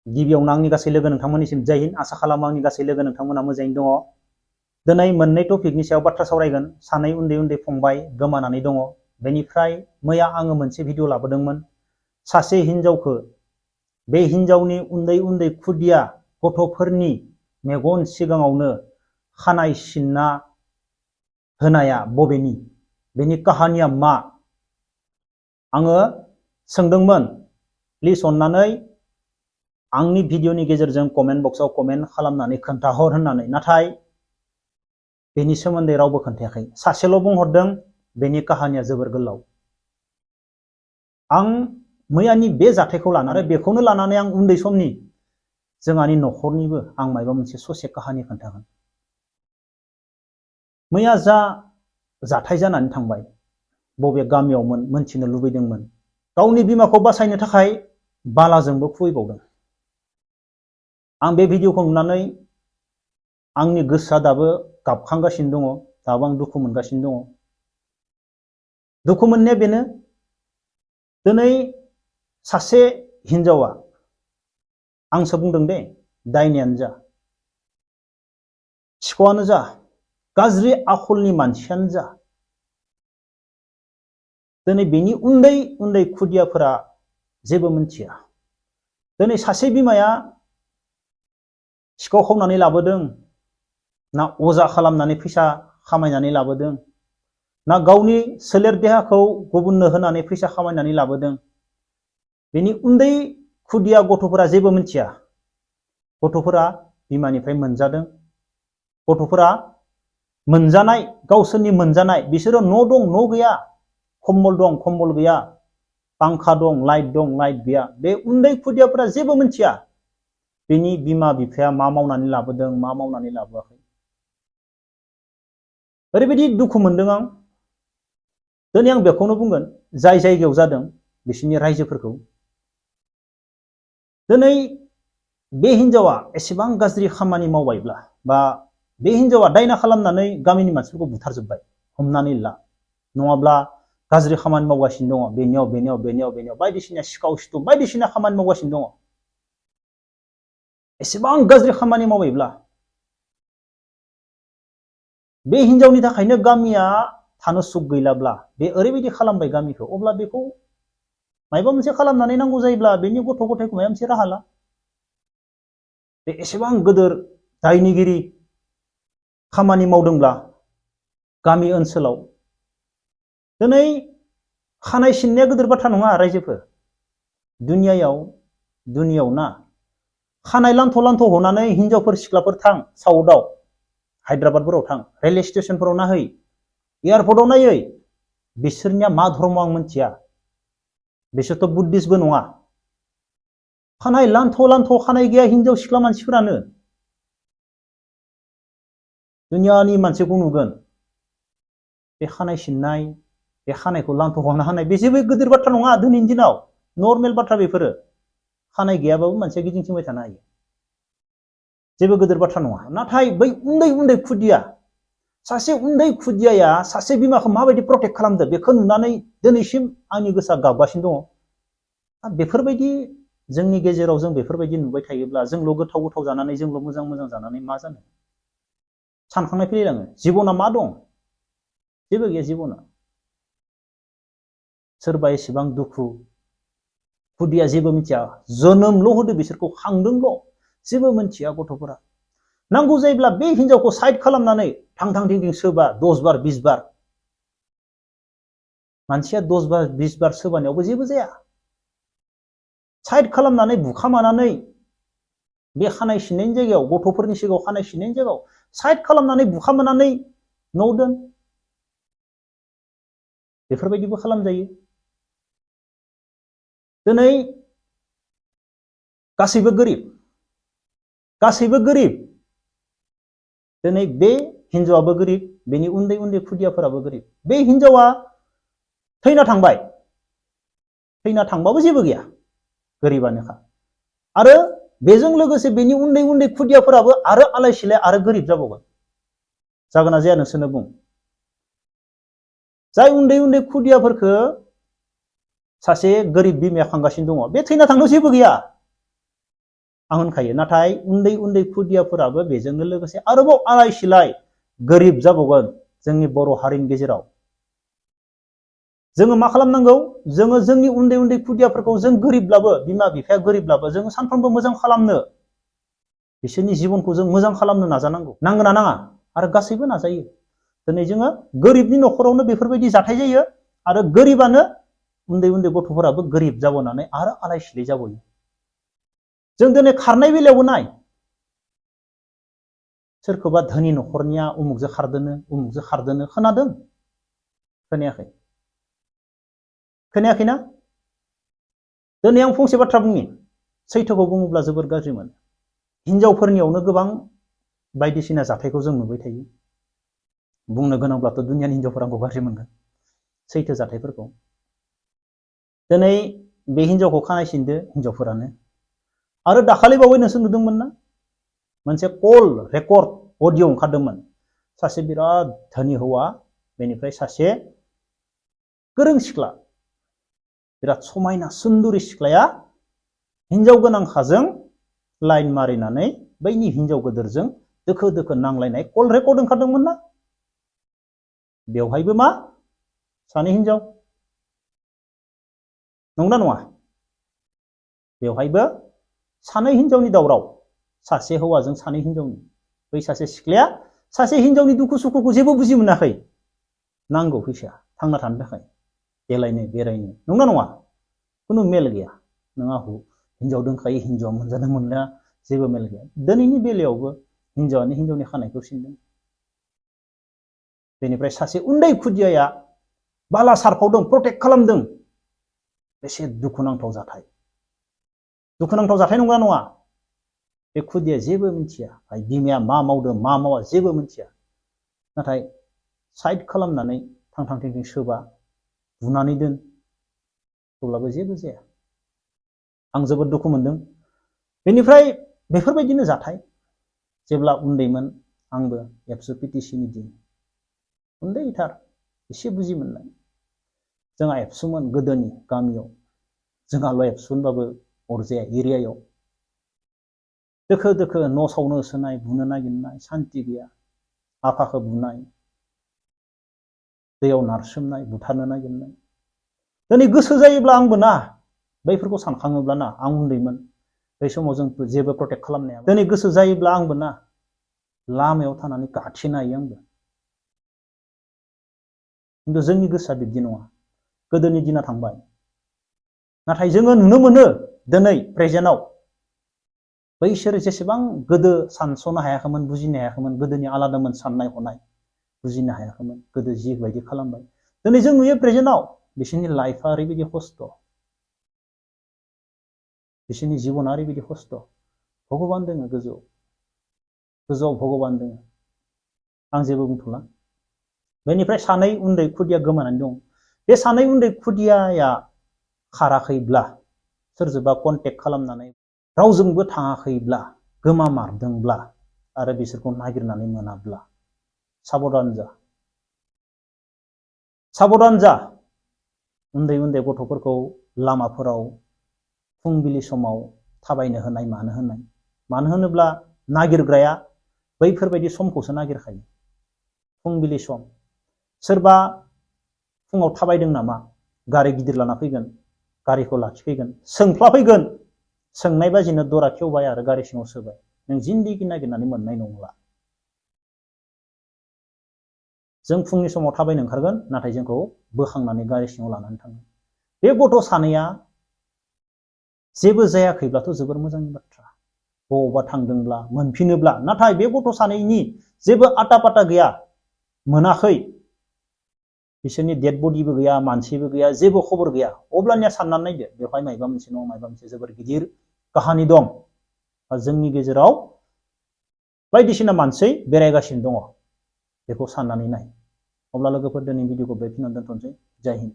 गिबियावनो आंनि गासै लोगो नोंथांमोननिसिम जय हिन्द आसा खालामो आंनि गासै लोगो नोंथांमोना मोजाङैनो दङ। दिनै मोननै टपिकनि सायाव बाथ्रा सावरायगोन। सानै उन्दै उन्दै फंबाय गोमानानै दङ। बेनिफ्राय मैया आङो मोनसे भिडिअ लाबोदोंमोन। सासे हिनजावखौ बे हिनजावनि उन्दै उन्दै खुदिया गथ'फोरनि मेगन सिगाङावनो खानाय सिनना होनाया बबेनि, बेनि काहानिया मा? आङो सोंदोंमोन प्लिज अननानै आंनि भिडिअनि गेजेरजों कमेन्ट बक्सआव कमेन्ट खालामनानै खोन्थाहर होननानै, नाथाय बेनि सोमोन्दै रावबो खोन्थायाखै। सासेल' बुंहरदों बेनि काहानिया जोबोर गोलाव। आं मैयानि बे जाथायखौ लानानै आरो बेखौनो लानानै आं उन्दै समनि जोंहानि न'खरनिबो आं माबा मोनसे ससे काहानि खोन्थागोन। मैया जा जाथाय जानानै थांबाय, बबे गामियावमोन मोनथिनो लुबैदोंमोन। गावनि बिमाखौ बासायनो थाखाय बालाजोंबो खुबैबावदों। आं बे भिडिअखौ नुनानै आंनि गोसोआ दाबो गाबखांगासिनो दङ, दाबो आं दुखु मोनगासिनो दङ। दुखु मोननाया बेनो, दिनै सासे हिनजावा, आंसो बुंदों दे, दायनियानो जा, सिखावआनो जा, गाज्रि आखलनि मानसियानो जा, दिनै बेनि उन्दै उन्दै खुदियाफोरा जेबो मिथिया। दिनै सासे बिमाया सिखाव खावनानै लाबोदों, ना अजा खालामनानै फैसा खामायनानै लाबोदों, ना गावनि सोलेर देहाखौ गुबुननो होनानै फैसा खामायनानै लाबोदों, बेनि उन्दै खुदिया गथ'फोरा जेबो मिथिया। गथ'फोरा बिमानिफ्राय मोनजादों, गथ'फोरा मोनजानाय, गावसोरनि मोनजानाय, बिसोरो न' दं न' गैया, कम्बल दं कम्बल गैया, पांखा दं लाइट दं लाइट गैया, बे उन्दै खुदियाफोरा जेबो मिथिया बेनि बिमा बिफाया मा मावनानै लाबोदों मा मावनानै लाबोआखै। ओरैबायदि दुखु मोनदों आं। दिनै आं बेखौनो बुंगोन, जाय जायगायाव जादों बिसोरनि रायजोफोरखौ, दिनै बे हिनजावा एसेबां गाज्रि खामानि मावबायब्ला, बा बे हिनजावा दायना खालामनानै गामिनि मानसिफोरखौ बुथारजोब्बाय हमनानै ला, नङाब्ला गाज्रि खामानि मावगासिनो दङ, बेनियाव बेनियाव बेनियाव बेनियाव बायदिसिना सिखाव सिथुम बायदिसिना खामानि मावगासिनो दङ। एसेबां गाज्रि खामानि मावबायब्ला, बे हिनजावनि थाखायनो गामिया थानो सुख गैलाब्ला, बे ओरैबायदि खालामबाय गामिखौ, अब्ला बेखौ माबा मोनसे खालामनानै नांगौ जायोब्ला बेनि गथ' गथायखौ माबा मोनसे राहा ला। बे एसेबां गोदोर दायनिगिरि खामानि मावदोंब्ला गामि ओनसोलाव, दिनै खानाय सिननाया गोदोर बाथ्रा नङा रायजोफोर। दुनियाव ना, खानाय लान्थ' लान्थ' हनानै हिनजावफोर सिख्लाफोर थां साउथआव, हायद्राबादफोराव थां, रेलवे स्टेशनफोराव नाहै, एयारपर्टआव नायै, बिसोरनिया मा धर्म आं मिथिया, बिसोरथ' बुद्धिस्टबो नङा। खानाय लान्थ' लान्थ' खानाय गैया हिनजाव सिख्ला मानसिफोरानो। दुनियानि मानसिखौ नुगोन बे खानाय सिननाय, बे खानायखौ लान्थ' हना होनाय, बे जेबो गिदिर बाथ्रा नङा। दिनैनि दिनाव नर्मेल बाथ्रा बेफोरो। खानाय गैयाबाबो मानसिया गिदिंथिंबाय थानो हायो, जेबो गिदिर बाथ्रा नङा। नाथाय बै उन्दै उन्दै खुदिया, सासे उन्दै खुदियाया सासे बिमाखौ माबायदि प्रटेक्ट खालामदो, बेखौ नुनानै दिनैसिम आंनि गोसोआ गाबगासिनो दङ। बेफोरबायदि जोंनि गेजेराव जों बेफोरबायदि नुबाय थायोब्ला, जोंल' गोथाव गोथाव जानानै, जोंल' मोजां मोजां जानानै मा जानो? सानखांनाय फैलाङो, जिबना मा दं? जेबो गैया जिबना। सोरबा एसेबां दुखु, खुदिया जेबो मिथिया, जोनोमल' होदो, बिसोरखौ खांदोंल', जेबो मिथिया गथ'फोरा। नांगौ जायोब्ला बे हिनजावखौ साइड खालामनानै थां थां थिं थिं सोबा 10 बार 20 बार। मानसिया 10 बार 20 बार सोबानायावबो जेबो जाया। साइड खालामनानै बुखामानानै बे खानाय सिननायनि जायगायाव, गथ'फोरनि सिगाङाव खानाय सिननायनि जायगायाव साइड खालामनानै बुखामानानै न' दोन, बेफोरबायदिबो खालामजायो। दिनै गासैबो गोरिब, गासैबो गोरिब। दिनै बे हिनजावाबो गोरिब, बेनि उन्दै उन्दै खुदियाफोराबो गोरिब। बे हिनजावा थैना थांबाय, थैना थांबाबो जेबो गैया, गोरिबानोखा। आरो बेजों लोगोसे बेनि उन्दै उन्दै खुदियाफोराबो आरो आलाय सिलाय आरो गोरिब जाबावगोन। जागोन ना जाया नोंसोरनो बुं? जाय उन्दै उन्दै खुदियाफोरखौ सासे गोरिब बिमाया खांगासिनो दङ, बे थैना थांनायाव जेबो गैया। आं होनखायो। नाथाय उन्दै उन्दै खुदियाफोराबो बेजोंनो लोगोसे आरोबाव आलाय सिलाय गोरिब जाबावगोन जोंनि बर' हारिनि गेजेराव। जोङो मा खालामनांगौ? जोङो जोंनि उन्दै उन्दै खुदियाफोरखौ जों गोरिबब्लाबो, बिमा बिफाया गोरिबब्लाबो जोङो सानफ्रोमबो मोजां खालामनो, बिसोरनि जिबनखौ जों मोजां खालामनो नाजानांगौ। नांगोना नाङा? आरो गासैबो नाजायो। दिनै जोङो गोरिबनि न'खरावनो बेफोरबायदि जाथाय जायो आरो गोरिबानो उन्दै उन्दै गथ'फोराबो गोरिब जाबोनानै आरो आलाय सिलाय जाबोयो। जों दिनै खारनाय बेलायावबो नाय, सोरखौबा धोनि न'खरनिया उमुकजों खारदोनो खोनादों? खोनायाखै? खोनायाखैना? दिनै आं फंसे बाथ्रा बुंनि, सैथोखौ बुङोब्ला जोबोर गाज्रि मोनो। हिनजावफोरनियावनो गोबां बायदिसिना जाथायखौ जों नुबाय थायो। बुंनो गोनांब्लाथ' दुनियानि हिनजावफोरा आंखौ गाज्रि मोनगोन सैथो जाथायफोरखौ। दिनै बे हिनजावखौ खानाय सिनदो हिनजावफोरानो। आरो दाखालि बावै नोंसोर नुदोंमोन ना? मोनसे कल रेकर्ड अडिअ ओंखारदोंमोन। सासे बिराद धोनि हौवा, बेनिफ्राय सासे गोरों सिख्ला, बिराद समायना सुन्दुरि सिख्लाया हिनजाव गोनांखाजों लाइन मारिनानै बैनि हिनजाव गोदोरजों दोखो दोखो नांलायनाय कल रेकर्ड ओंखारदोंमोन ना? बेवहायबो मा? सानै हिनजाव। नंगौना नङा? बेवहायबो सानै हिनजावनि दावराव, सासे हौवाजों सानै हिनजावनि। बै सासे सिख्लाया सासे हिनजावनि दुखु सुखुखौ जेबो बुजि मोनाखै। नांगौ फैसा थांना थानो थाखाय, देलायनो बेरायनो। नंगौना नङा? खुनु मेल गैया। नोंहा हिनजाव दंखायो, हिनजावा मोनजानो मोनला, जेबो मेल गैया। दिनैनि बेलायावबो हिनजावानो हिनजावनि खानायखौ सिनदों। बेनिफ्राय सासे उन्दै खुदियाया बाला सारफावदों, प्रटेक्ट खालामदों। बेसे दुखुनांथाव जाथाय। दुखुनांथाव जाथाय नंगौना नङा? बे खुदिया जेबो मिथिया, बिमाया मा मावदों मा मावा जेबो मिथिया। नाथाय साइड खालामनानै थांथां थैथां सोबा, बुनानै दोन, थेवब्लाबो जेबो जाया। आं जोबोद दुखु मोनदों। बेनिफ्राय बेफोरबायदिनो जाथाय। जेब्ला उन्दैमोन आंबो एबसु पिटिसिनि दिन, उन्दैथार, एसे बुजि मोननाय। जोंहा एबसुमोन गोदोनि गामियाव। जोंहाल' एबसु होनबाबो अरजाया, एरियायाव दोखो दोखो न' सावनो होसोनाय, बुनो नागिरनाय, सान्ति गैया। आफाखौ बुनाय, दैयाव नारसोमनाय, बुथारनो नागिरनाय। दिनै गोसो जायोब्ला आंबो ना, बैफोरखौ सानखाङोब्ला ना, आं उन्दैमोन, बै समाव जों जेबो प्रटेक्ट खालामनो हाया। दिनै गोसो जायोब्ला आंबो ना, लामायाव थानानै गाथेनो हायो आंबो। खिन्थु जोंनि गोसोआ बिब्दि नङा। गोदोनि दिना थांबाय। नाथाय जोङो नुनो मोनो दिनै प्रेजेन्टआव, बैसोर जेसेबां गोदो सानस'नो हायाखैमोन, बुजिनो हायाखैमोन, गोदोनि आलादामोन साननाय हनाय, बुजिनो हायाखैमोन, गोदो जिबायदि खालामबाय। दिनै जों नुयो प्रेजेन्टआव बिसोरनि लाइफआ ओरैबायदि खस्थ', बिसोरनि जिबना ओरैबायदि खस्थ'। भगबान दोङो गोजौआव, गोजौआव भगबान दोङो। आं जेबो बुंथ'ला। बेनिफ्राय सानै उन्दै खुदिया गोमानानै दं। बे सानै उन्दै खुदियाया खाराखैब्ला, सोरजोंबा कन्टेक्ट खालामनानै रावजोंबो थाङाखैब्ला, गोमामारदोंब्ला आरो बिसोरखौ नागिरनानै मोनाब्ला, साबधान जा। साबधान जा। उन्दै उन्दै गथ'फोरखौ लामाफोराव फुंबिलि समाव थाबायनो होनाय, मानो होनाय। मानो होनोब्ला नागिरग्राया बैफोरबायदि समखौसो नागिरखायो। फुंबिलि सम। सोरबा फुङाव थाबायदों नामा, गारि गिदिर लाना फैगोन, गारिखौ लाखिफैगोन, सोंफ्लाफैगोन, सोंनाय बाजिनो दरा खेवबाय आरो गारि सिङाव सोबाय। नों जिन्दिगि नागिरनानै मोननाय नंला। जों फुंनि समाव थाबायनो ओंखारगोन, नाथाय जोंखौ बोखांनानै गारि सिङाव लानानै थाङो। बे गथ' सानैया जेबो जायाखैब्लाथ' जोबोर मोजांनि बाथ्रा। बबावबा थांदोंब्ला, मोनफिनोब्ला। नाथाय बे गथ' सानैनि जेबो आटा पाटा गैया, मोनाखै, बिसोरनि डेड बडिबो गैया, मानसिबो गैया, जेबो खबर गैया। अब्लानिया साननानै नायदो, बेवहाय माबा मोनसे नङा माबा मोनसे जोबोर गिदिर काहानि दं। जोंनि गेजेराव बायदिसिना मानसि बेरायगासिनो दङ। बेखौ साननानै नाय। अब्ला लोगोफोर, दिनै भिडिअखौ बेखिनियावनो दोनथ'नोसै। जय हिन्द।